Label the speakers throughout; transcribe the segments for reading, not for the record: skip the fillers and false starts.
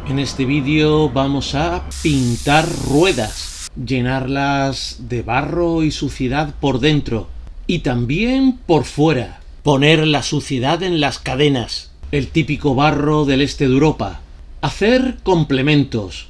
Speaker 1: En este vídeo vamos a pintar ruedas, llenarlas de barro y suciedad por dentro y también por fuera, poner la suciedad en las cadenas, el típico barro del este de Europa, hacer complementos,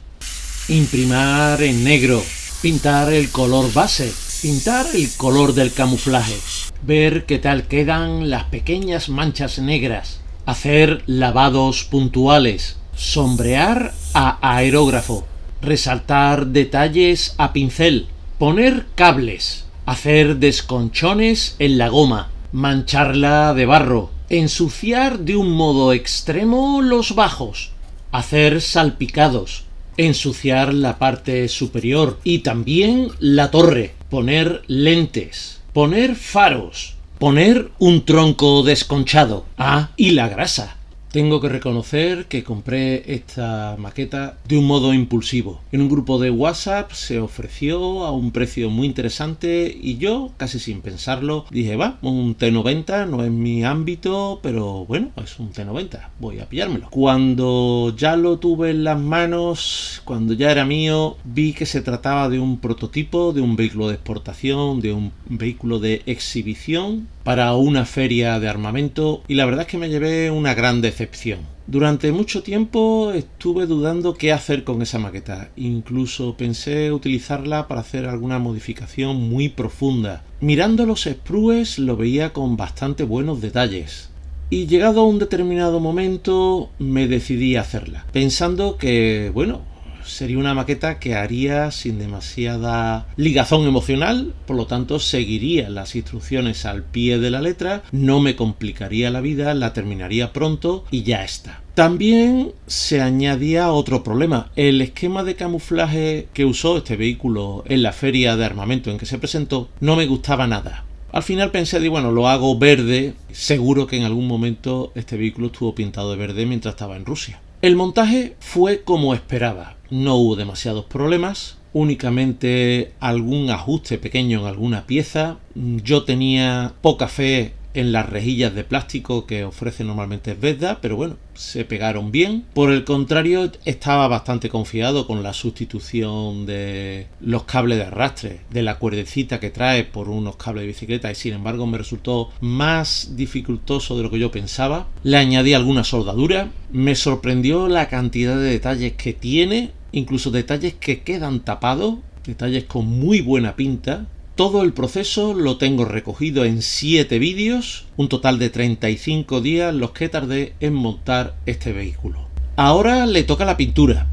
Speaker 1: imprimar en negro, pintar el color base, pintar el color del camuflaje, ver qué tal quedan las pequeñas manchas negras, hacer lavados puntuales, sombrear a aerógrafo, resaltar detalles a pincel, poner cables, hacer desconchones en la goma, mancharla de barro, ensuciar de un modo extremo los bajos, hacer salpicados, ensuciar la parte superior y también la torre, poner lentes, poner faros, poner un tronco desconchado. Ah, y la grasa. Tengo que reconocer que compré esta maqueta de un modo impulsivo. En un grupo de WhatsApp se ofreció a un precio muy interesante y yo, casi sin pensarlo, dije, va, un T90 no es mi ámbito, pero bueno, es un T90, voy a pillármelo. Cuando ya lo tuve en las manos, cuando ya era mío, vi que se trataba de un prototipo, de un vehículo de exportación, de un vehículo de exhibición para una feria de armamento, y la verdad es que me llevé una gran decepción. Durante mucho tiempo estuve dudando qué hacer con esa maqueta, incluso pensé utilizarla para hacer alguna modificación muy profunda. Mirando los sprues lo veía con bastante buenos detalles. Y llegado a un determinado momento me decidí a hacerla, pensando que, bueno, sería una maqueta que haría sin demasiada ligazón emocional, por lo tanto seguiría las instrucciones al pie de la letra, no me complicaría la vida, la terminaría pronto y ya está. También se añadía otro problema. El esquema de camuflaje que usó este vehículo en la feria de armamento en que se presentó no me gustaba nada. Al final pensé, bueno, lo hago verde, seguro que en algún momento este vehículo estuvo pintado de verde mientras estaba en Rusia. El montaje fue como esperaba, no hubo demasiados problemas, únicamente algún ajuste pequeño en alguna pieza. Yo tenía poca fe en las rejillas de plástico que ofrece normalmente Zvezda, pero bueno, se pegaron bien. Por el contrario, estaba bastante confiado con la sustitución de los cables de arrastre, de la cuerdecita que trae por unos cables de bicicleta, y sin embargo me resultó más dificultoso de lo que yo pensaba. Le añadí alguna soldadura, me sorprendió la cantidad de detalles que tiene, incluso detalles que quedan tapados, detalles con muy buena pinta. Todo el proceso lo tengo recogido en 7 vídeos, un total de 35 días los que tardé en montar este vehículo. Ahora le toca la pintura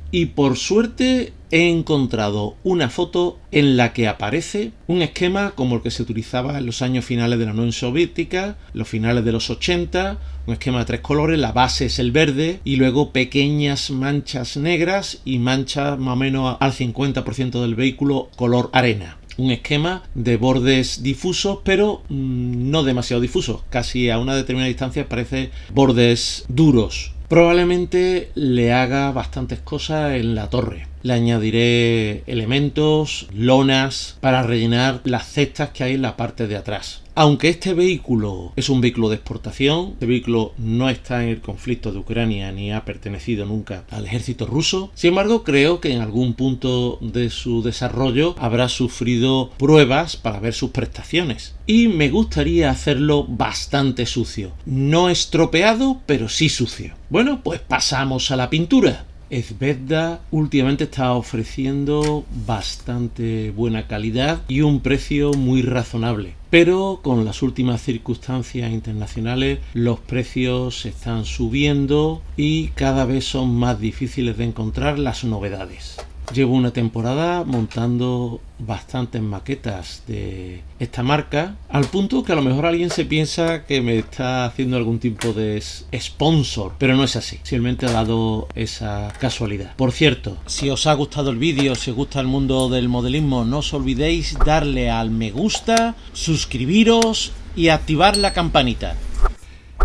Speaker 1: y por suerte he encontrado una foto en la que aparece un esquema como el que se utilizaba en los años finales de la Unión Soviética, los finales de los 80, un esquema de 3 colores, la base es el verde y luego pequeñas manchas negras y manchas más o menos al 50% del vehículo color arena. Un esquema de bordes difusos, pero no demasiado difusos, casi a una determinada distancia parece bordes duros. Probablemente le haga bastantes cosas en la torre. Le añadiré elementos, lonas, para rellenar las cestas que hay en la parte de atrás. Aunque este vehículo es un vehículo de exportación, este vehículo no está en el conflicto de Ucrania ni ha pertenecido nunca al ejército ruso, sin embargo creo que en algún punto de su desarrollo habrá sufrido pruebas para ver sus prestaciones. Y me gustaría hacerlo bastante sucio. No estropeado, pero sí sucio. Bueno, pues pasamos a la pintura. Zvezda últimamente está ofreciendo bastante buena calidad y un precio muy razonable, pero con las últimas circunstancias internacionales los precios están subiendo y cada vez son más difíciles de encontrar las novedades. Llevo una temporada montando bastantes maquetas de esta marca, al punto que a lo mejor alguien se piensa que me está haciendo algún tipo de sponsor, pero no es así, simplemente ha dado esa casualidad. Por cierto, si os ha gustado el vídeo, si os gusta el mundo del modelismo, no os olvidéis darle al me gusta, suscribiros y activar la campanita.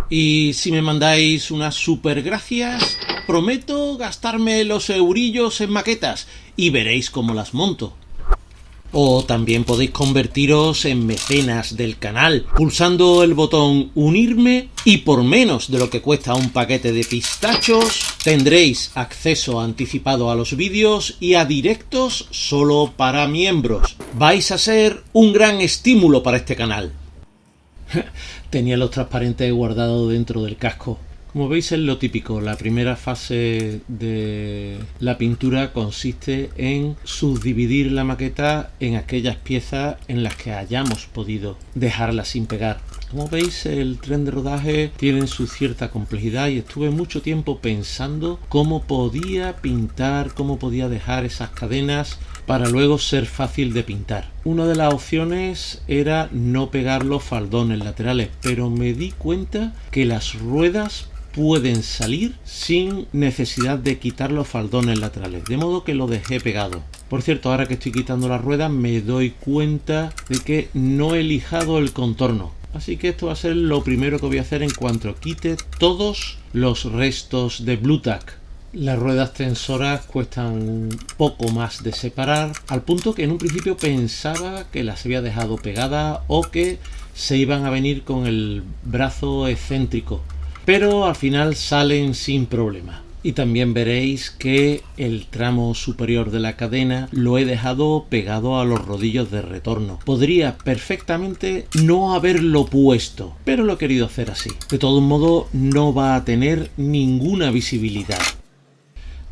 Speaker 1: Y si me mandáis unas super gracias, prometo gastarme los eurillos en maquetas y veréis cómo las monto. O también podéis convertiros en mecenas del canal pulsando el botón unirme y por menos de lo que cuesta un paquete de pistachos tendréis acceso anticipado a los vídeos y a directos solo para miembros. Vais a ser un gran estímulo para este canal. Tenía los transparentes guardados dentro del casco. Como veis es lo típico, la primera fase de la pintura consiste en subdividir la maqueta en aquellas piezas en las que hayamos podido dejarla sin pegar. Como veis el tren de rodaje tiene su cierta complejidad y estuve mucho tiempo pensando cómo podía pintar, cómo podía dejar esas cadenas para luego ser fácil de pintar. Una de las opciones era no pegar los faldones laterales, pero me di cuenta que las ruedas pueden salir sin necesidad de quitar los faldones laterales, de modo que lo dejé pegado. Por cierto, ahora que estoy quitando las ruedas me doy cuenta de que no he lijado el contorno, así que esto va a ser lo primero que voy a hacer en cuanto quite todos los restos de Blu Tack. Las ruedas tensoras cuestan un poco más de separar, al punto que en un principio pensaba que las había dejado pegadas o que se iban a venir con el brazo excéntrico, pero al final salen sin problema. Y también veréis que el tramo superior de la cadena lo he dejado pegado a los rodillos de retorno. Podría perfectamente no haberlo puesto, pero lo he querido hacer así. De todo modo, no va a tener ninguna visibilidad.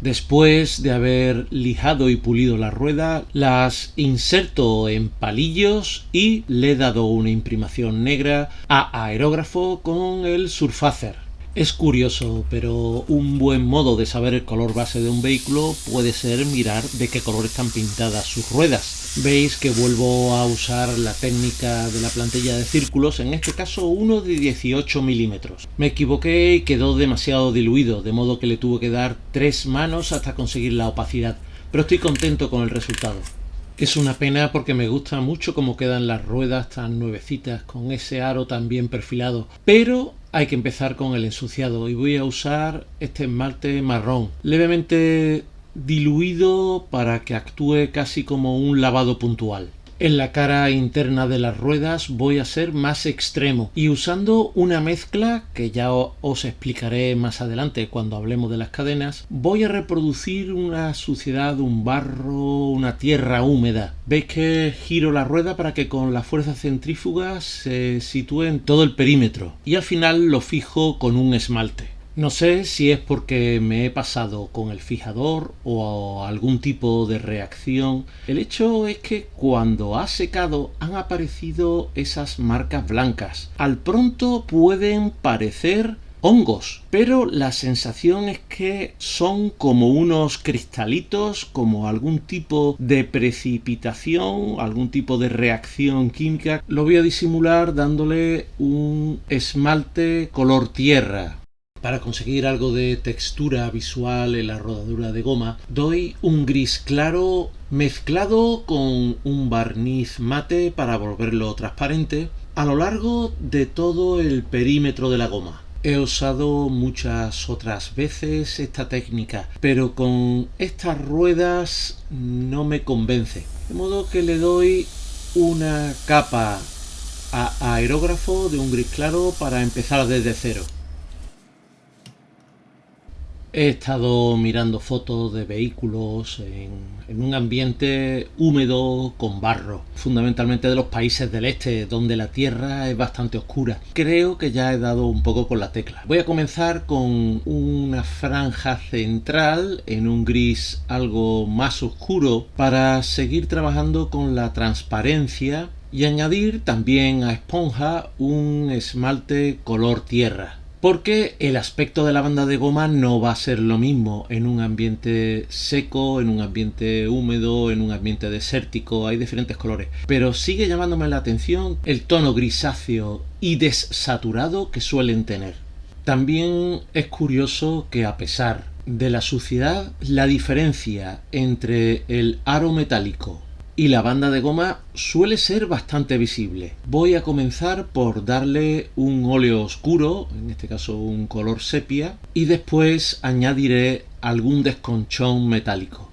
Speaker 1: Después de haber lijado y pulido la rueda, las inserto en palillos y le he dado una imprimación negra a aerógrafo con el Surfacer. Es curioso, pero un buen modo de saber el color base de un vehículo puede ser mirar de qué color están pintadas sus ruedas. Veis que vuelvo a usar la técnica de la plantilla de círculos, en este caso uno de 18 milímetros. Me equivoqué y quedó demasiado diluido, de modo que le tuve que dar 3 manos hasta conseguir la opacidad, pero estoy contento con el resultado. Es una pena porque me gusta mucho cómo quedan las ruedas tan nuevecitas, con ese aro tan bien perfilado, pero hay que empezar con el ensuciado y voy a usar este esmalte marrón, levemente diluido para que actúe casi como un lavado puntual. En la cara interna de las ruedas voy a ser más extremo y usando una mezcla que ya os explicaré más adelante cuando hablemos de las cadenas, voy a reproducir una suciedad, un barro, una tierra húmeda. Veis que giro la rueda para que con la fuerza centrífuga se sitúe en todo el perímetro y al final lo fijo con un esmalte. No sé si es porque me he pasado con el fijador o algún tipo de reacción. El hecho es que cuando ha secado han aparecido esas marcas blancas. Al pronto pueden parecer hongos, pero la sensación es que son como unos cristalitos, como algún tipo de precipitación, algún tipo de reacción química. Lo voy a disimular dándole un esmalte color tierra. Para conseguir algo de textura visual en la rodadura de goma, doy un gris claro mezclado con un barniz mate para volverlo transparente a lo largo de todo el perímetro de la goma. He usado muchas otras veces esta técnica, pero con estas ruedas no me convence. De modo que le doy una capa a aerógrafo de un gris claro para empezar desde cero. He estado mirando fotos de vehículos en un ambiente húmedo con barro, fundamentalmente de los países del este, donde la tierra es bastante oscura. Creo que ya he dado un poco con la tecla. Voy a comenzar con una franja central en un gris algo más oscuro para seguir trabajando con la transparencia y añadir también a esponja un esmalte color tierra. Porque el aspecto de la banda de goma no va a ser lo mismo en un ambiente seco, en un ambiente húmedo, en un ambiente desértico, hay diferentes colores. Pero sigue llamándome la atención el tono grisáceo y desaturado que suelen tener. También es curioso que a pesar de la suciedad, la diferencia entre el aro metálico y la banda de goma suele ser bastante visible. Voy a comenzar por darle un óleo oscuro, en este caso un color sepia, y después añadiré algún desconchón metálico.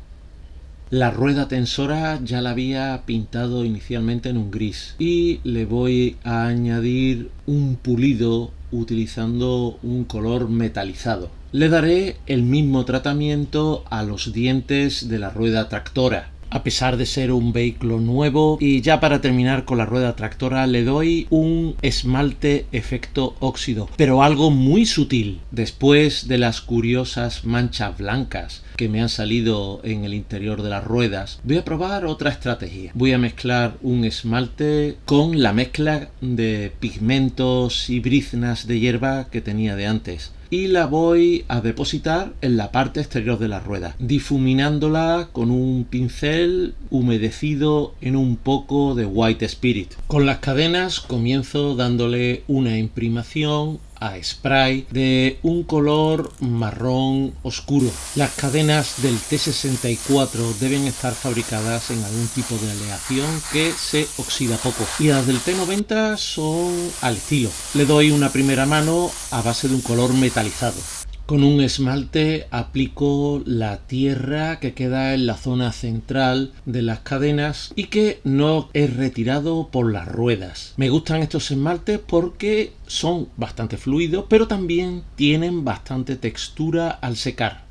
Speaker 1: La rueda tensora ya la había pintado inicialmente en un gris y le voy a añadir un pulido utilizando un color metalizado. Le daré el mismo tratamiento a los dientes de la rueda tractora. A pesar de ser un vehículo nuevo, y ya para terminar con la rueda tractora, le doy un esmalte efecto óxido, pero algo muy sutil. Después de las curiosas manchas blancas que me han salido en el interior de las ruedas, voy a probar otra estrategia. Voy a mezclar un esmalte con la mezcla de pigmentos y briznas de hierba que tenía de antes, y la voy a depositar en la parte exterior de la rueda, difuminándola con un pincel humedecido en un poco de White Spirit. Con las cadenas comienzo dándole una imprimación a spray de un color marrón oscuro. Las cadenas del T64 deben estar fabricadas en algún tipo de aleación que se oxida poco, y las del T90 son al estilo. Le doy una primera mano a base de un color metalizado. Con un esmalte aplico la tierra que queda en la zona central de las cadenas y que no he retirado por las ruedas. Me gustan estos esmaltes porque son bastante fluidos, pero también tienen bastante textura al secar.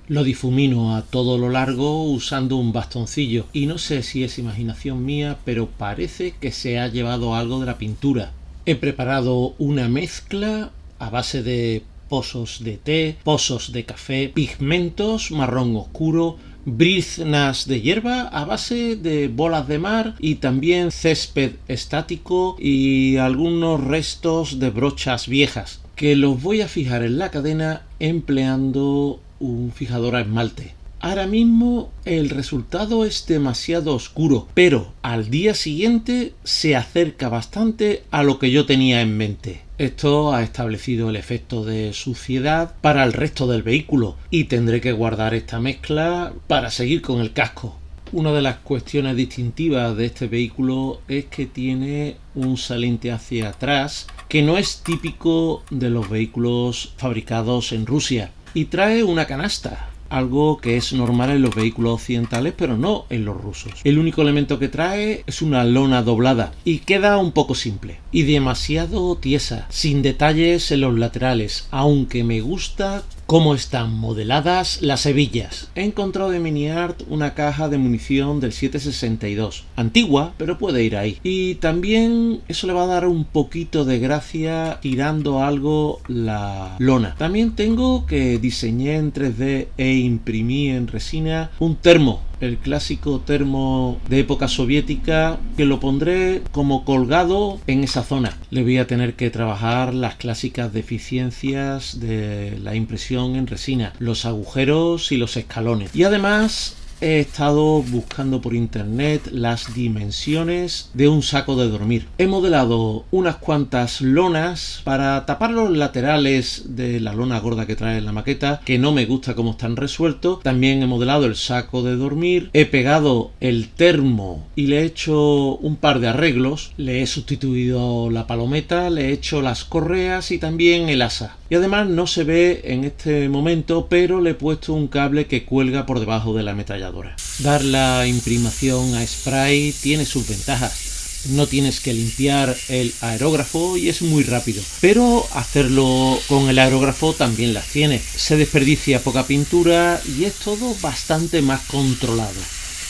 Speaker 1: Lo difumino a todo lo largo usando un bastoncillo, y no sé si es imaginación mía, pero parece que se ha llevado algo de la pintura. He preparado una mezcla a base de pozos de té, pozos de café, pigmentos marrón oscuro, briznas de hierba a base de bolas de mar y también césped estático y algunos restos de brochas viejas, que los voy a fijar en la cadena empleando un fijador a esmalte. Ahora mismo el resultado es demasiado oscuro, pero al día siguiente se acerca bastante a lo que yo tenía en mente. Esto ha establecido el efecto de suciedad para el resto del vehículo y tendré que guardar esta mezcla para seguir con el casco. Una de las cuestiones distintivas de este vehículo es que tiene un saliente hacia atrás que no es típico de los vehículos fabricados en Rusia, y trae una canasta, algo que es normal en los vehículos occidentales pero no en los rusos. El único elemento que trae es una lona doblada y queda un poco simple y demasiado tiesa, sin detalles en los laterales, aunque me gusta cómo están modeladas las hebillas. He encontrado de Mini-Art una caja de munición del 7.62, antigua, pero puede ir ahí. Y también eso le va a dar un poquito de gracia tirando algo la lona. También tengo que diseñé en 3D e imprimí en resina un termo, el clásico termo de época soviética, que lo pondré como colgado en esa zona. Le voy a tener que trabajar las clásicas deficiencias de la impresión en resina, los agujeros y los escalones. Y además he estado buscando por internet las dimensiones de un saco de dormir. He modelado unas cuantas lonas para tapar los laterales de la lona gorda que trae en la maqueta, que no me gusta cómo están resueltos. También he modelado el saco de dormir, he pegado el termo y le he hecho un par de arreglos. Le he sustituido la palometa, le he hecho las correas y también el asa. Y además no se ve en este momento, pero le he puesto un cable que cuelga por debajo de la ametralladora. Dar la imprimación a spray tiene sus ventajas. No tienes que limpiar el aerógrafo y es muy rápido, pero hacerlo con el aerógrafo también las tiene. Se desperdicia poca pintura y es todo bastante más controlado.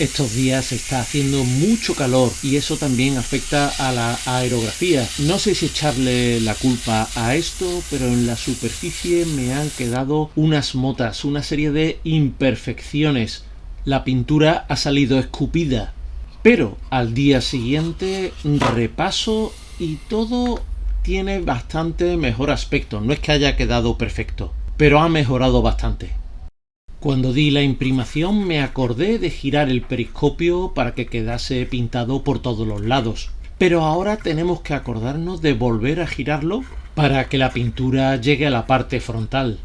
Speaker 1: Estos días está haciendo mucho calor y eso también afecta a la aerografía. No sé si echarle la culpa a esto, pero en la superficie me han quedado unas motas, una serie de imperfecciones. La pintura ha salido escupida, pero al día siguiente repaso y todo tiene bastante mejor aspecto. No es que haya quedado perfecto, pero ha mejorado bastante. Cuando di la imprimación me acordé de girar el periscopio para que quedase pintado por todos los lados, pero ahora tenemos que acordarnos de volver a girarlo para que la pintura llegue a la parte frontal.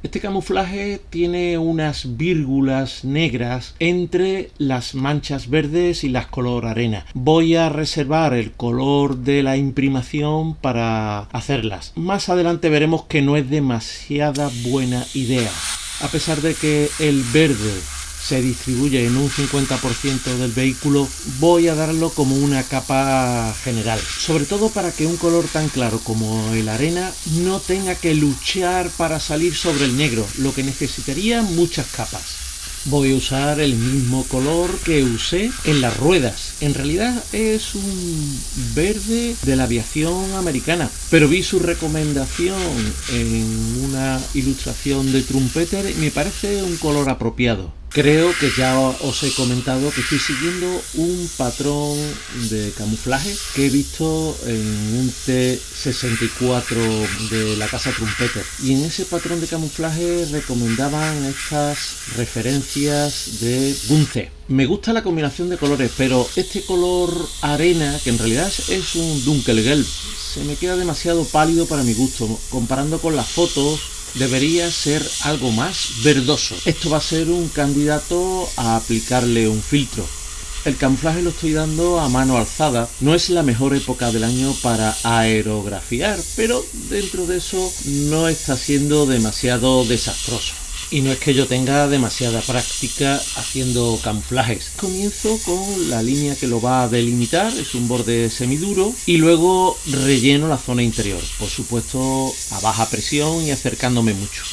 Speaker 1: Este camuflaje tiene unas vírgulas negras entre las manchas verdes y las color arena. Voy a reservar el color de la imprimación para hacerlas. Más adelante veremos que no es demasiada buena idea. A pesar de que el verde se distribuye en un 50% del vehículo, voy a darlo como una capa general, sobre todo para que un color tan claro como el arena no tenga que luchar para salir sobre el negro, lo que necesitaría muchas capas. Voy a usar el mismo color que usé en las ruedas. En realidad es un verde de la aviación americana, pero vi su recomendación en una ilustración de Trumpeter y me parece un color apropiado. Creo que ya os he comentado que estoy siguiendo un patrón de camuflaje que he visto en un T64 de la casa Trumpeter. Y en ese patrón de camuflaje recomendaban estas referencias de Bunce. Me gusta la combinación de colores, pero este color arena, que en realidad es un Dunkelgelb, se me queda demasiado pálido para mi gusto. Comparando con las fotos, debería ser algo más verdoso. Esto va a ser un candidato a aplicarle un filtro. El camuflaje lo estoy dando a mano alzada. No es la mejor época del año para aerografiar, pero dentro de eso no está siendo demasiado desastroso. Y no es que yo tenga demasiada práctica haciendo camuflajes. Comienzo con la línea que lo va a delimitar, es un borde semiduro, y luego relleno la zona interior, por supuesto a baja presión y acercándome mucho.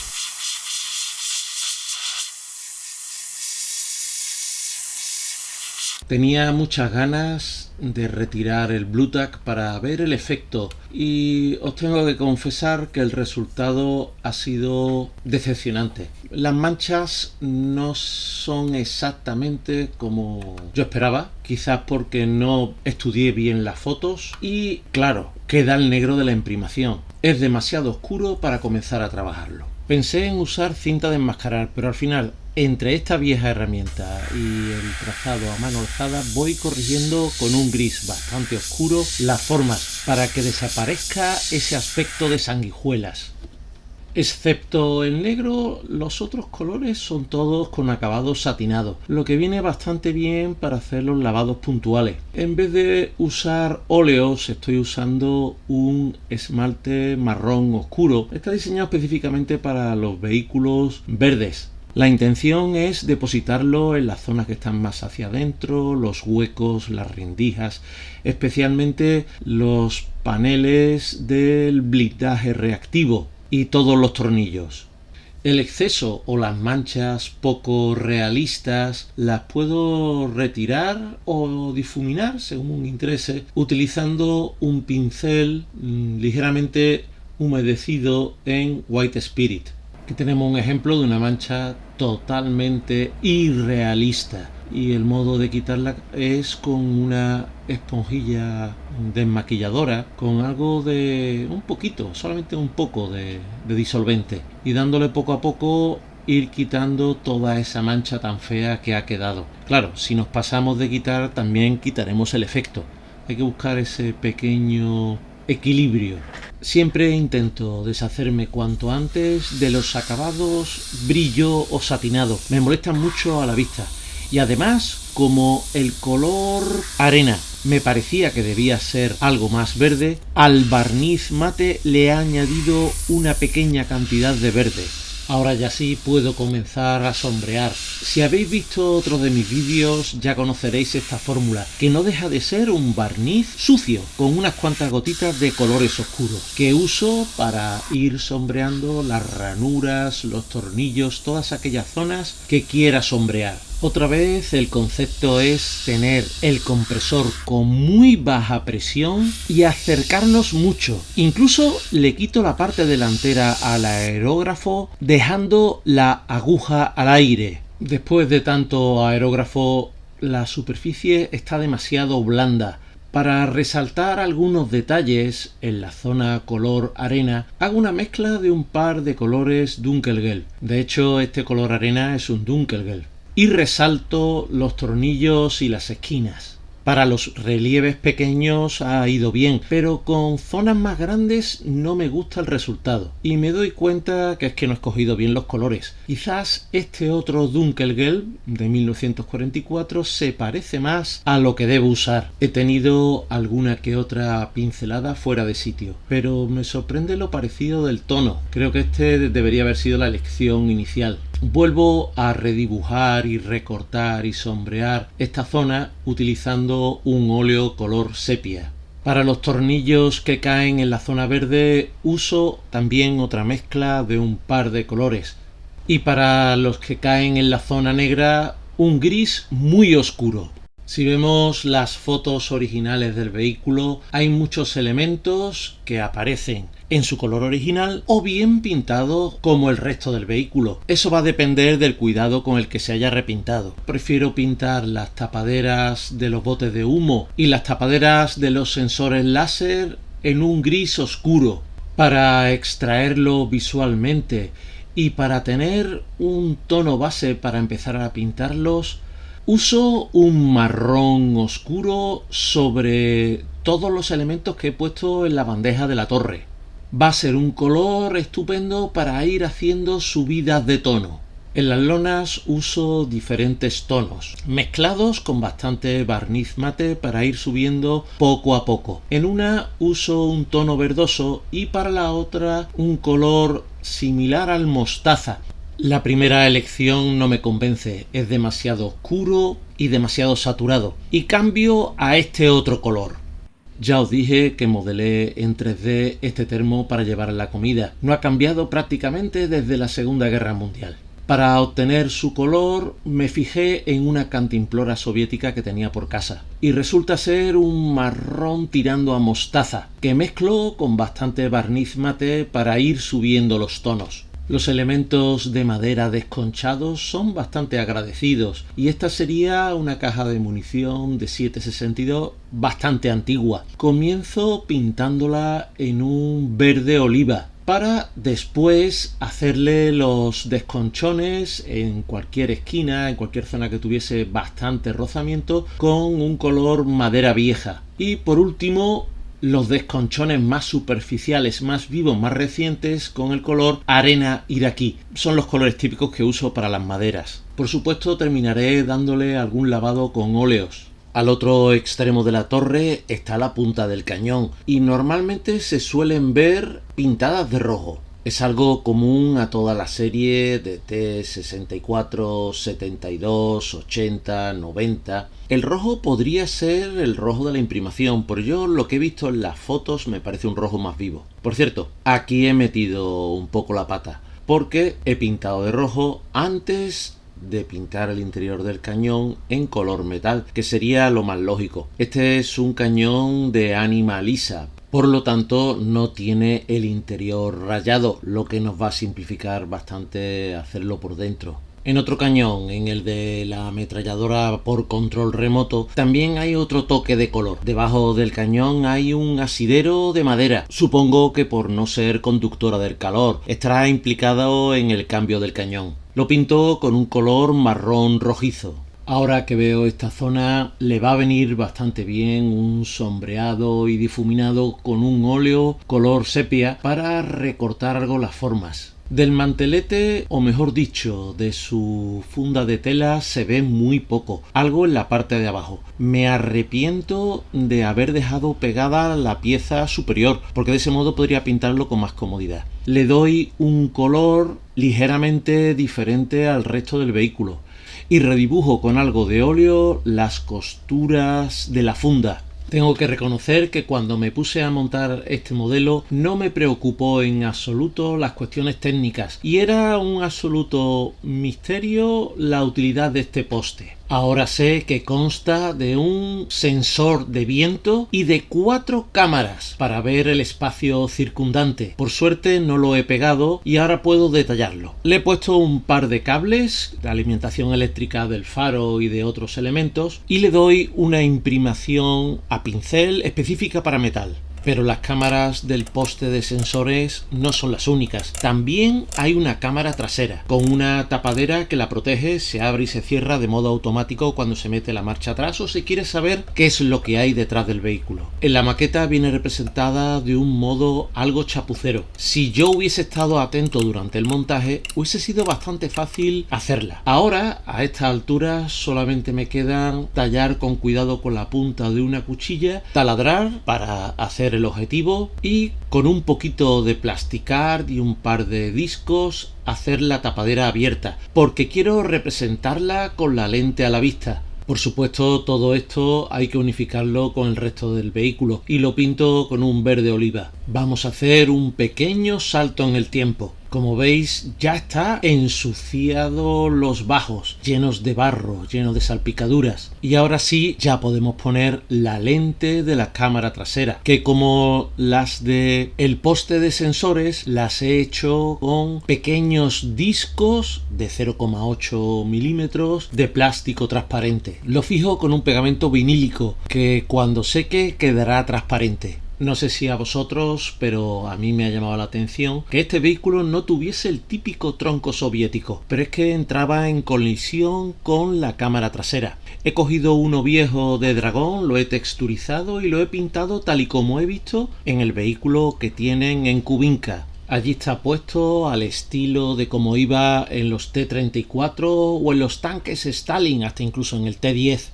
Speaker 1: Tenía muchas ganas de retirar el Blu Tack para ver el efecto y os tengo que confesar que el resultado ha sido decepcionante. Las manchas no son exactamente como yo esperaba, quizás porque no estudié bien las fotos y claro, queda el negro de la imprimación. Es demasiado oscuro para comenzar a trabajarlo. Pensé en usar cinta de enmascarar, pero al final, entre esta vieja herramienta y el trazado a mano alzada, voy corrigiendo con un gris bastante oscuro las formas para que desaparezca ese aspecto de sanguijuelas. Excepto el negro, los otros colores son todos con acabado satinado, lo que viene bastante bien para hacer los lavados puntuales. En vez de usar óleos, estoy usando un esmalte marrón oscuro. Está diseñado específicamente para los vehículos verdes. La intención es depositarlo en las zonas que están más hacia adentro, los huecos, las rendijas, especialmente los paneles del blindaje reactivo y todos los tornillos. El exceso o las manchas poco realistas las puedo retirar o difuminar según me interese utilizando un pincel ligeramente humedecido en White Spirit. Aquí tenemos un ejemplo de una mancha totalmente irrealista y el modo de quitarla es con una esponjilla desmaquilladora con algo de solamente un poco de disolvente y dándole poco a poco ir quitando toda esa mancha tan fea que ha quedado. Claro, si nos pasamos de quitar también quitaremos el efecto. Hay que buscar ese pequeño equilibrio. Siempre intento deshacerme cuanto antes de los acabados brillo o satinado. Me molestan mucho a la vista. Y además, como el color arena me parecía que debía ser algo más verde, al barniz mate le he añadido una pequeña cantidad de verde. Ahora ya sí puedo comenzar a sombrear. Si habéis visto otro de mis vídeos ya conoceréis esta fórmula, que no deja de ser un barniz sucio con unas cuantas gotitas de colores oscuros, que uso para ir sombreando las ranuras, los tornillos, todas aquellas zonas que quiera sombrear. Otra vez el concepto es tener el compresor con muy baja presión y acercarnos mucho. Incluso le quito la parte delantera al aerógrafo dejando la aguja al aire. Después de tanto aerógrafo, la superficie está demasiado blanda. Para resaltar algunos detalles en la zona color arena, hago una mezcla de un par de colores Dunkelgelb. De hecho, este color arena es un Dunkelgelb. Y resalto los tornillos y las esquinas. Para los relieves pequeños ha ido bien, pero con zonas más grandes no me gusta el resultado. Y me doy cuenta que es que no he escogido bien los colores. Quizás este otro Dunkelgelb de 1944 se parece más a lo que debo usar. He tenido alguna que otra pincelada fuera de sitio, pero me sorprende lo parecido del tono. Creo que este debería haber sido la elección inicial. vuelvo a redibujar y recortar y sombrear esta zona utilizando un óleo color sepia. Para los tornillos que caen en la zona verde uso también otra mezcla de un par de colores. Y para los que caen en la zona negra, un gris muy oscuro. Si vemos las fotos originales del vehículo, hay muchos elementos que aparecen en su color original o bien pintados como el resto del vehículo. Eso va a depender del cuidado con el que se haya repintado. Prefiero pintar las tapaderas de los botes de humo y las tapaderas de los sensores láser en un gris oscuro para extraerlo visualmente y para tener un tono base para empezar a pintarlos. Uso un marrón oscuro sobre todos los elementos que he puesto en la bandeja de la torre. Va a ser un color estupendo para ir haciendo subidas de tono. En las lonas uso diferentes tonos, mezclados con bastante barniz mate para ir subiendo poco a poco. En una uso un tono verdoso y para la otra un color similar al mostaza. La primera elección no me convence, es demasiado oscuro y demasiado saturado, y cambio a este otro color. Ya os dije que modelé en 3D este termo para llevar a la comida. No ha cambiado prácticamente desde la Segunda Guerra Mundial. Para obtener su color me fijé en una cantimplora soviética que tenía por casa y resulta ser un marrón tirando a mostaza que mezclo con bastante barniz mate para ir subiendo los tonos. Los elementos de madera desconchados son bastante agradecidos y esta sería una caja de munición de 7,62 bastante antigua. Comienzo pintándola en un verde oliva para después hacerle los desconchones en cualquier esquina, en cualquier zona que tuviese bastante rozamiento con un color madera vieja. Y por último, los desconchones más superficiales, más vivos, más recientes con el color arena iraquí. Son los colores típicos que uso para las maderas. Por supuesto terminaré dándole algún lavado con óleos. Al otro extremo de la torre está la punta del cañón y normalmente se suelen ver pintadas de rojo. Es algo común a toda la serie de T64, 72, 80, 90. El rojo podría ser el rojo de la imprimación, pero yo lo que he visto en las fotos me parece un rojo más vivo. Por cierto, aquí he metido un poco la pata, porque he pintado de rojo antes de pintar el interior del cañón en color metal, que sería lo más lógico. Este es un cañón de ánima lisa, por lo tanto no tiene el interior rayado, lo que nos va a simplificar bastante hacerlo por dentro. En otro cañón, en el de la ametralladora por control remoto, también hay otro toque de color. Debajo del cañón hay un asidero de madera. Supongo que por no ser conductora del calor, estará implicado en el cambio del cañón. Lo pinto con un color marrón rojizo. Ahora que veo esta zona, le va a venir bastante bien un sombreado y difuminado con un óleo color sepia para recortar algo las formas. Del mantelete, o mejor dicho, de su funda de tela se ve muy poco, algo en la parte de abajo. Me arrepiento de haber dejado pegada la pieza superior, porque de ese modo podría pintarlo con más comodidad. Le doy un color ligeramente diferente al resto del vehículo y redibujo con algo de óleo las costuras de la funda. Tengo que reconocer que cuando me puse a montar este modelo no me preocupó en absoluto las cuestiones técnicas y era un absoluto misterio la utilidad de este poste. Ahora sé que consta de un sensor de viento y de 4 cámaras para ver el espacio circundante. Por suerte no lo he pegado y ahora puedo detallarlo. Le he puesto un par de cables de alimentación eléctrica del faro y de otros elementos y le doy una imprimación a pincel específica para metal. Pero las cámaras del poste de sensores no son las únicas. También hay una cámara trasera con una tapadera que la protege, se abre y se cierra de modo automático cuando se mete la marcha atrás o se quiere saber qué es lo que hay detrás del vehículo. En la maqueta viene representada de un modo algo chapucero. Si yo hubiese estado atento durante el montaje, hubiese sido bastante fácil hacerla. Ahora, a esta altura, solamente me quedan tallar con cuidado con la punta de una cuchilla, taladrar para hacer coger el objetivo y con un poquito de plasticart y un par de discos hacer la tapadera abierta, porque quiero representarla con la lente a la vista. Por supuesto, todo esto hay que unificarlo con el resto del vehículo y lo pinto con un verde oliva. Vamos a hacer un pequeño salto en el tiempo. Como veis, ya está ensuciado los bajos, llenos de barro, llenos de salpicaduras. Y ahora sí, ya podemos poner la lente de la cámara trasera, que como las de el poste de sensores, las he hecho con pequeños discos de 0,8 milímetros de plástico transparente. Lo fijo con un pegamento vinílico, que cuando seque quedará transparente. No sé si a vosotros, pero a mí me ha llamado la atención que este vehículo no tuviese el típico tronco soviético, pero es que entraba en colisión con la cámara trasera. He cogido uno viejo de Dragón, lo he texturizado y lo he pintado tal y como he visto en el vehículo que tienen en Kubinka. Allí está puesto al estilo de como iba en los T-34 o en los tanques Stalin, hasta incluso en el T-10.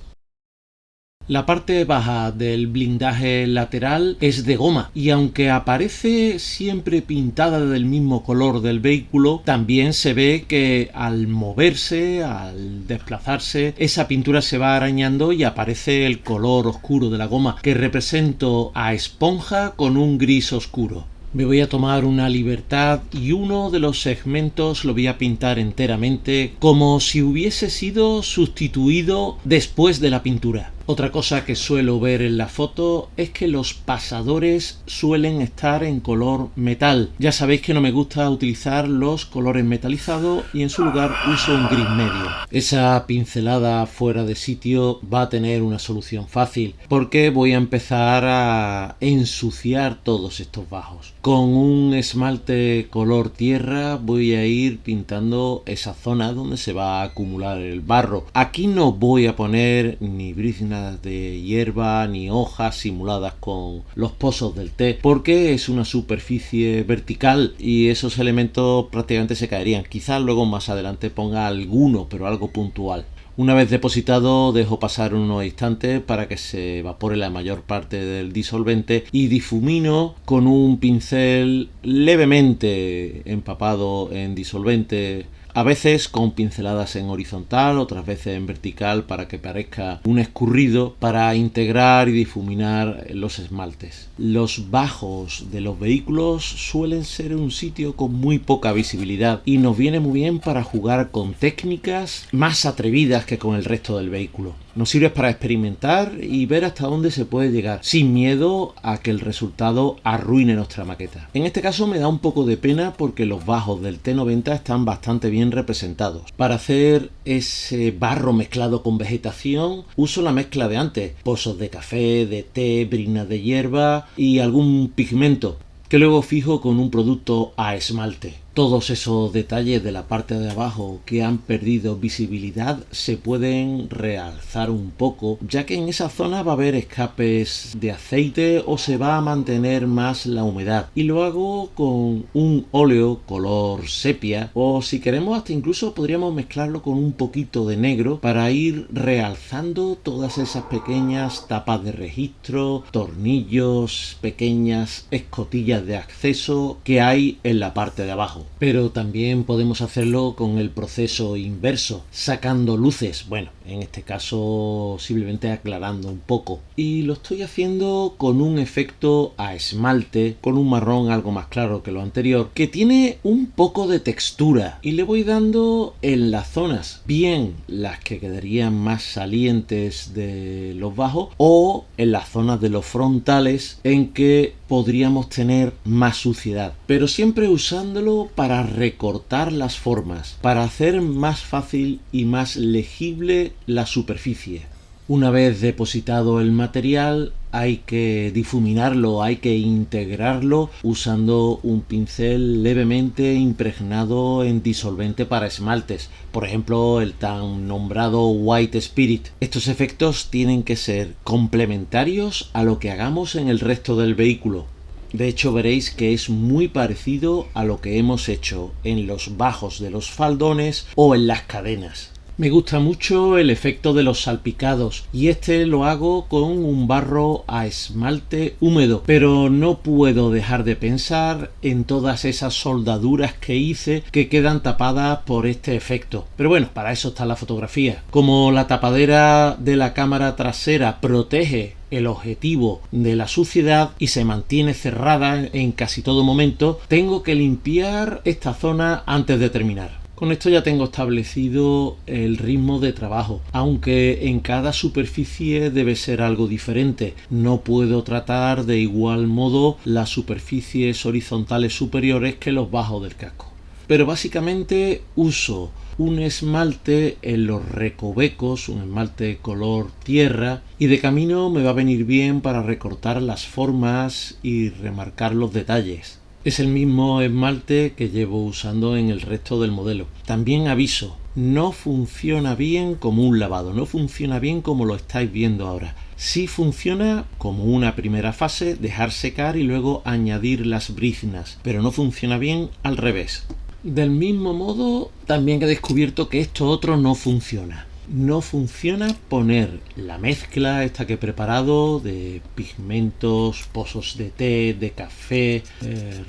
Speaker 1: La parte baja del blindaje lateral es de goma y aunque aparece siempre pintada del mismo color del vehículo, también se ve que al moverse, al desplazarse, esa pintura se va arañando y aparece el color oscuro de la goma, que represento a esponja con un gris oscuro. Me voy a tomar una libertad y uno de los segmentos lo voy a pintar enteramente como si hubiese sido sustituido después de la pintura. Otra cosa que suelo ver en la foto es que los pasadores suelen estar en color metal. Ya sabéis que no me gusta utilizar los colores metalizados y en su lugar uso un gris medio. Esa pincelada fuera de sitio va a tener una solución fácil porque voy a empezar a ensuciar todos estos bajos. Con un esmalte color tierra voy a ir pintando esa zona donde se va a acumular el barro. Aquí no voy a poner ni briznas de hierba ni hojas simuladas con los pozos del té porque es una superficie vertical y esos elementos prácticamente se caerían. Quizás luego más adelante ponga alguno, pero algo puntual. Una vez depositado dejo pasar unos instantes para que se evapore la mayor parte del disolvente y difumino con un pincel levemente empapado en disolvente, a veces con pinceladas en horizontal, otras veces en vertical para que parezca un escurrido, para integrar y difuminar los esmaltes. Los bajos de los vehículos suelen ser un sitio con muy poca visibilidad y nos viene muy bien para jugar con técnicas más atrevidas que con el resto del vehículo. Nos sirve para experimentar y ver hasta dónde se puede llegar, sin miedo a que el resultado arruine nuestra maqueta. En este caso me da un poco de pena porque los bajos del T90 están bastante bien representados. Para hacer ese barro mezclado con vegetación, uso la mezcla de antes, pozos de café, de té, brinas de hierba y algún pigmento, que luego fijo con un producto a esmalte. Todos esos detalles de la parte de abajo que han perdido visibilidad se pueden realzar un poco, ya que en esa zona va a haber escapes de aceite o se va a mantener más la humedad. Y lo hago con un óleo color sepia o si queremos hasta incluso podríamos mezclarlo con un poquito de negro para ir realzando todas esas pequeñas tapas de registro, tornillos, pequeñas escotillas de acceso que hay en la parte de abajo. Pero también podemos hacerlo con el proceso inverso, sacando luces, bueno, en este caso simplemente aclarando un poco. Y lo estoy haciendo con un efecto a esmalte, con un marrón algo más claro que lo anterior, que tiene un poco de textura y le voy dando en las zonas, bien las que quedarían más salientes de los bajos o en las zonas de los frontales en que podríamos tener más suciedad, pero siempre usándolo para recortar las formas, para hacer más fácil y más legible la superficie. Una vez depositado el material hay que difuminarlo, hay que integrarlo usando un pincel levemente impregnado en disolvente para esmaltes, por ejemplo el tan nombrado White Spirit. Estos efectos tienen que ser complementarios a lo que hagamos en el resto del vehículo. De hecho veréis que es muy parecido a lo que hemos hecho en los bajos de los faldones o en las cadenas. Me gusta mucho el efecto de los salpicados y este lo hago con un barro a esmalte húmedo, pero no puedo dejar de pensar en todas esas soldaduras que hice que quedan tapadas por este efecto. Pero bueno, para eso está la fotografía. Como la tapadera de la cámara trasera protege el objetivo de la suciedad y se mantiene cerrada en casi todo momento, tengo que limpiar esta zona antes de terminar. Con esto ya tengo establecido el ritmo de trabajo, aunque en cada superficie debe ser algo diferente. No puedo tratar de igual modo las superficies horizontales superiores que los bajos del casco. Pero básicamente uso un esmalte en los recovecos, un esmalte color tierra, y de camino me va a venir bien para recortar las formas y remarcar los detalles. Es el mismo esmalte que llevo usando en el resto del modelo. También aviso, no funciona bien como un lavado, no funciona bien como lo estáis viendo ahora. Sí funciona como una primera fase, dejar secar y luego añadir las briznas, pero no funciona bien al revés. Del mismo modo, también he descubierto que esto otro no funciona. No funciona poner la mezcla esta que he preparado de pigmentos, pozos de té, de café,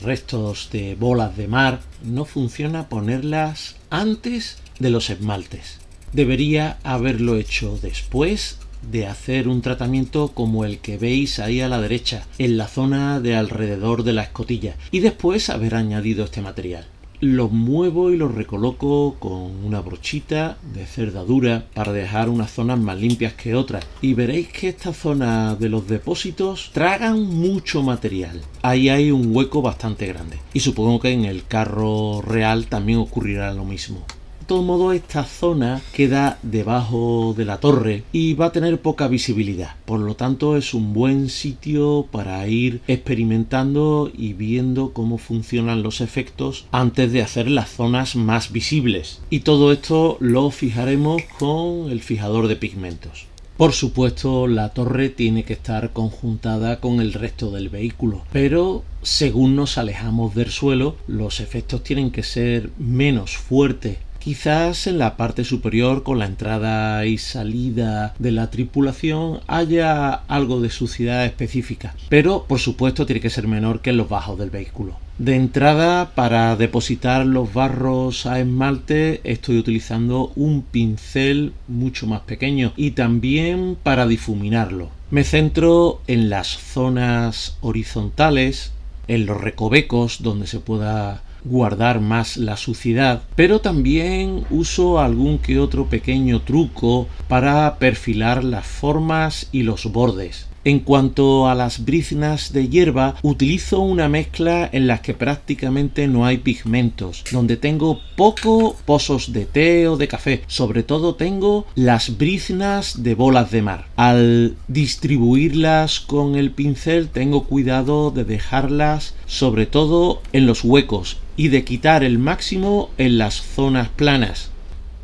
Speaker 1: restos de bolas de mar. No funciona ponerlas antes de los esmaltes. Debería haberlo hecho después de hacer un tratamiento como el que veis ahí a la derecha, en la zona de alrededor de la escotilla, y después haber añadido este material. Los muevo y los recoloco con una brochita de cerdadura para dejar unas zonas más limpias que otras. Y veréis que esta zona de los depósitos tragan mucho material. Ahí hay un hueco bastante grande. Y supongo que en el carro real también ocurrirá lo mismo. De todo modo, esta zona queda debajo de la torre y va a tener poca visibilidad. Por lo tanto, es un buen sitio para ir experimentando y viendo cómo funcionan los efectos antes de hacer las zonas más visibles. Y todo esto lo fijaremos con el fijador de pigmentos. Por supuesto, la torre tiene que estar conjuntada con el resto del vehículo, pero según nos alejamos del suelo, los efectos tienen que ser menos fuertes. Quizás en la parte superior, con la entrada y salida de la tripulación, haya algo de suciedad específica, pero por supuesto tiene que ser menor que en los bajos del vehículo. De entrada, para depositar los barros a esmalte estoy utilizando un pincel mucho más pequeño y también para difuminarlo. Me centro en las zonas horizontales, en los recovecos donde se pueda guardar más la suciedad, pero también uso algún que otro pequeño truco para perfilar las formas y los bordes. En cuanto a las briznas de hierba, utilizo una mezcla en la que prácticamente no hay pigmentos, donde tengo poco pozos de té o de café, sobre todo tengo las briznas de bolas de mar. Al distribuirlas con el pincel tengo cuidado de dejarlas sobre todo en los huecos y de quitar el máximo en las zonas planas.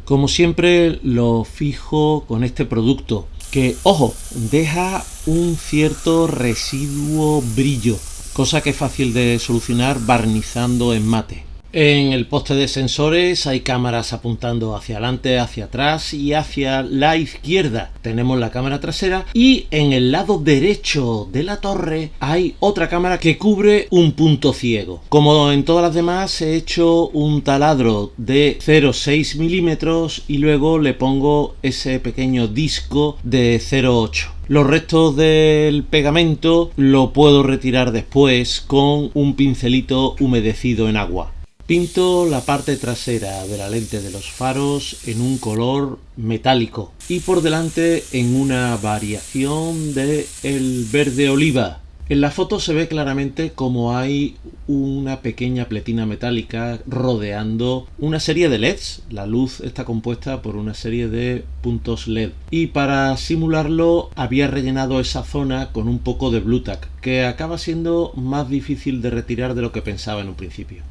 Speaker 1: Como siempre lo fijo con este producto que, ojo, deja un cierto residuo brillo, cosa que es fácil de solucionar barnizando en mate. En el poste de sensores hay cámaras apuntando hacia adelante, hacia atrás y hacia la izquierda. Tenemos la cámara trasera y en el lado derecho de la torre hay otra cámara que cubre un punto ciego. Como en todas las demás, he hecho un taladro de 0,6 milímetros y luego le pongo ese pequeño disco de 0,8. Los restos del pegamento lo puedo retirar después con un pincelito humedecido en agua. Pinto la parte trasera de la lente de los faros en un color metálico y por delante en una variación de el verde oliva. En la foto se ve claramente como hay una pequeña pletina metálica rodeando una serie de LEDs. La luz está compuesta por una serie de puntos LED. Y para simularlo había rellenado esa zona con un poco de Blu Tack, que acaba siendo más difícil de retirar de lo que pensaba en un principio.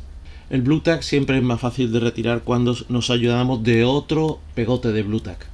Speaker 1: El Blu Tack siempre es más fácil de retirar cuando nos ayudamos de otro pegote de Blu Tack.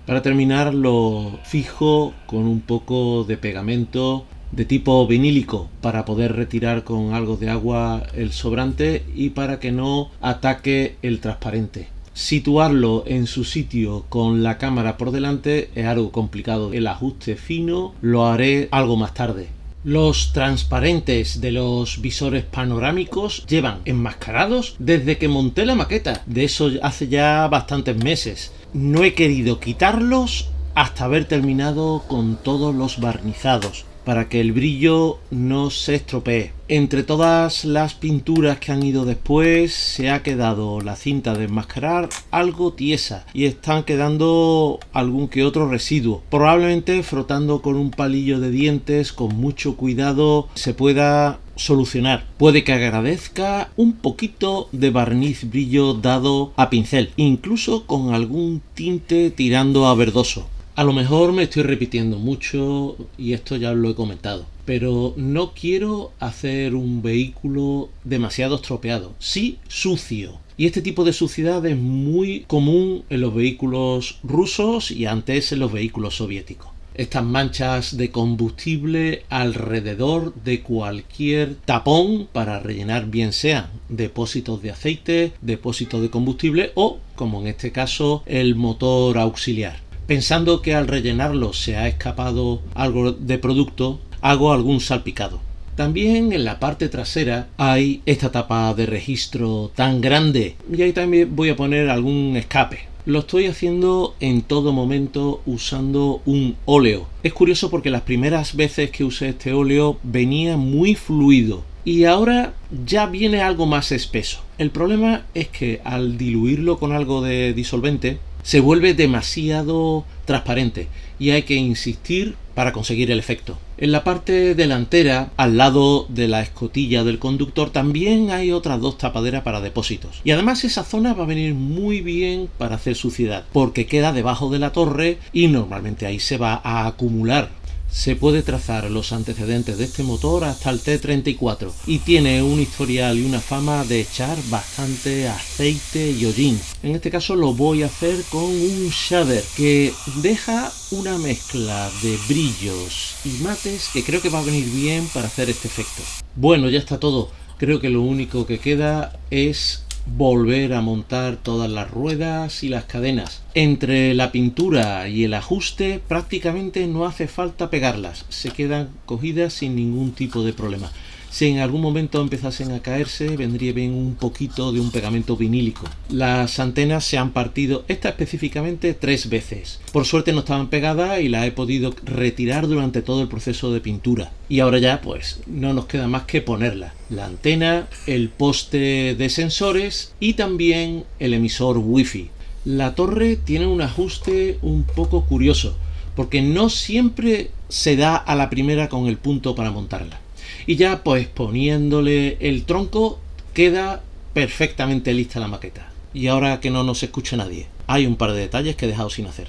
Speaker 1: Para terminar lo fijo con un poco de pegamento de tipo vinílico para poder retirar con algo de agua el sobrante y para que no ataque el transparente. Situarlo en su sitio con la cámara por delante es algo complicado. El ajuste fino lo haré algo más tarde. Los transparentes de los visores panorámicos llevan enmascarados desde que monté la maqueta. De eso hace ya bastantes meses. No he querido quitarlos hasta haber terminado con todos los barnizados, para que el brillo no se estropee. Entre todas las pinturas que han ido después, se ha quedado la cinta de enmascarar algo tiesa y están quedando algún que otro residuo. Probablemente frotando con un palillo de dientes con mucho cuidado se pueda solucionar. Puede que agradezca un poquito de barniz brillo dado a pincel, incluso con algún tinte tirando a verdoso. A lo mejor me estoy repitiendo mucho y esto ya os lo he comentado, pero no quiero hacer un vehículo demasiado estropeado, sí sucio. Y este tipo de suciedad es muy común en los vehículos rusos y antes en los vehículos soviéticos. Estas manchas de combustible alrededor de cualquier tapón para rellenar, bien sean depósitos de aceite, depósitos de combustible o, como en este caso, el motor auxiliar. Pensando que al rellenarlo se ha escapado algo de producto, hago algún salpicado. También en la parte trasera hay esta tapa de registro tan grande y ahí también voy a poner algún escape. Lo estoy haciendo en todo momento usando un óleo. Es curioso porque las primeras veces que usé este óleo venía muy fluido y ahora ya viene algo más espeso. El problema es que al diluirlo con algo de disolvente se vuelve demasiado transparente y hay que insistir para conseguir el efecto. En la parte delantera, al lado de la escotilla del conductor, también hay otras dos tapaderas para depósitos. Y además esa zona va a venir muy bien para hacer suciedad, porque queda debajo de la torre y normalmente ahí se va a acumular. Se puede trazar los antecedentes de este motor hasta el T34 y tiene un historial y una fama de echar bastante aceite y hollín. En este caso lo voy a hacer con un shader que deja una mezcla de brillos y mates que creo que va a venir bien para hacer este efecto. Bueno, ya está todo. Creo que lo único que queda es volver a montar todas las ruedas y las cadenas. Entre la pintura y el ajuste prácticamente no hace falta pegarlas, se quedan cogidas sin ningún tipo de problema. Si en algún momento empezasen a caerse, vendría bien un poquito de un pegamento vinílico. Las antenas se han partido, esta específicamente, 3 veces. Por suerte no estaban pegadas y las he podido retirar durante todo el proceso de pintura. Y ahora ya pues no nos queda más que ponerla. La antena, el poste de sensores y también el emisor wifi. La torre tiene un ajuste un poco curioso, porque no siempre se da a la primera con el punto para montarla. Y ya pues poniéndole el tronco queda perfectamente lista la maqueta. Y ahora que no nos escucha nadie, hay un par de detalles que he dejado sin hacer.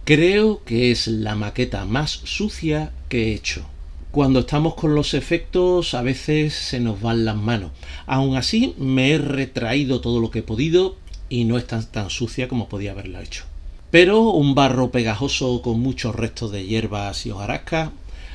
Speaker 1: Creo que es la maqueta más sucia que he hecho. Cuando estamos con los efectos a veces se nos van las manos. Aún así me he retraído todo lo que he podido y no es tan sucia como podía haberla hecho. Pero un barro pegajoso con muchos restos de hierbas y hojarasca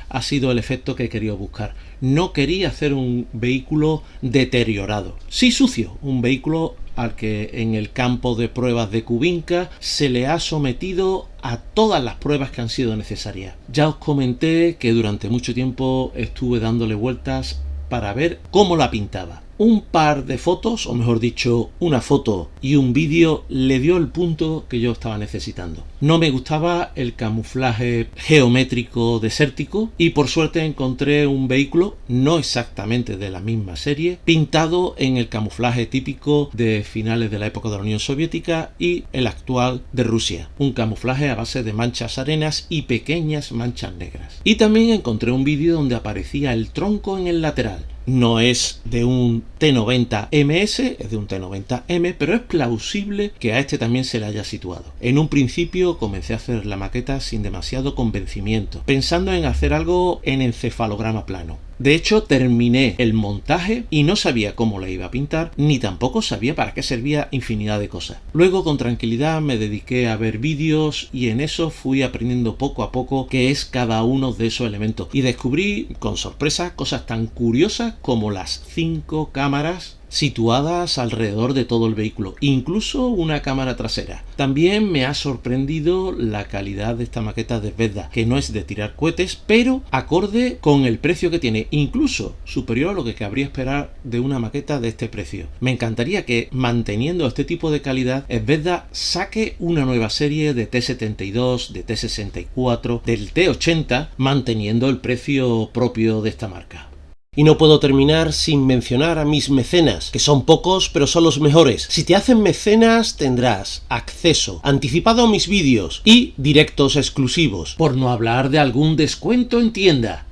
Speaker 1: ha sido el efecto que he querido buscar. No quería hacer un vehículo deteriorado, sí sucio, un vehículo al que en el campo de pruebas de Kubinka se le ha sometido a todas las pruebas que han sido necesarias. Ya os comenté que durante mucho tiempo estuve dándole vueltas para ver cómo la pintaba. Un par de fotos, o mejor dicho, una foto y un vídeo le dio el punto que yo estaba necesitando. No me gustaba el camuflaje geométrico desértico y por suerte encontré un vehículo, no exactamente de la misma serie, pintado en el camuflaje típico de finales de la época de la Unión Soviética y el actual de Rusia. Un camuflaje a base de manchas arenas y pequeñas manchas negras. Y también encontré un vídeo donde aparecía el tronco en el lateral. No es de un T90MS, es de un T90M, pero es plausible que a este también se le haya situado. En un principio comencé a hacer la maqueta sin demasiado convencimiento, pensando en hacer algo en encefalograma plano. De hecho, terminé el montaje y no sabía cómo la iba a pintar, ni tampoco sabía para qué servía infinidad de cosas. Luego, con tranquilidad, me dediqué a ver vídeos y en eso fui aprendiendo poco a poco qué es cada uno de esos elementos. Y descubrí, con sorpresa, cosas tan curiosas como las 5 cámaras situadas alrededor de todo el vehículo, incluso una cámara trasera. También me ha sorprendido la calidad de esta maqueta de Zvezda, que no es de tirar cohetes, pero acorde con el precio que tiene, incluso superior a lo que cabría esperar de una maqueta de este precio. Me encantaría que, manteniendo este tipo de calidad, Zvezda saque una nueva serie de T72, de T64, del T80, manteniendo el precio propio de esta marca. Y no puedo terminar sin mencionar a mis mecenas, que son pocos pero son los mejores. Si te hacen mecenas tendrás acceso anticipado a mis vídeos y directos exclusivos, por no hablar de algún descuento en tienda.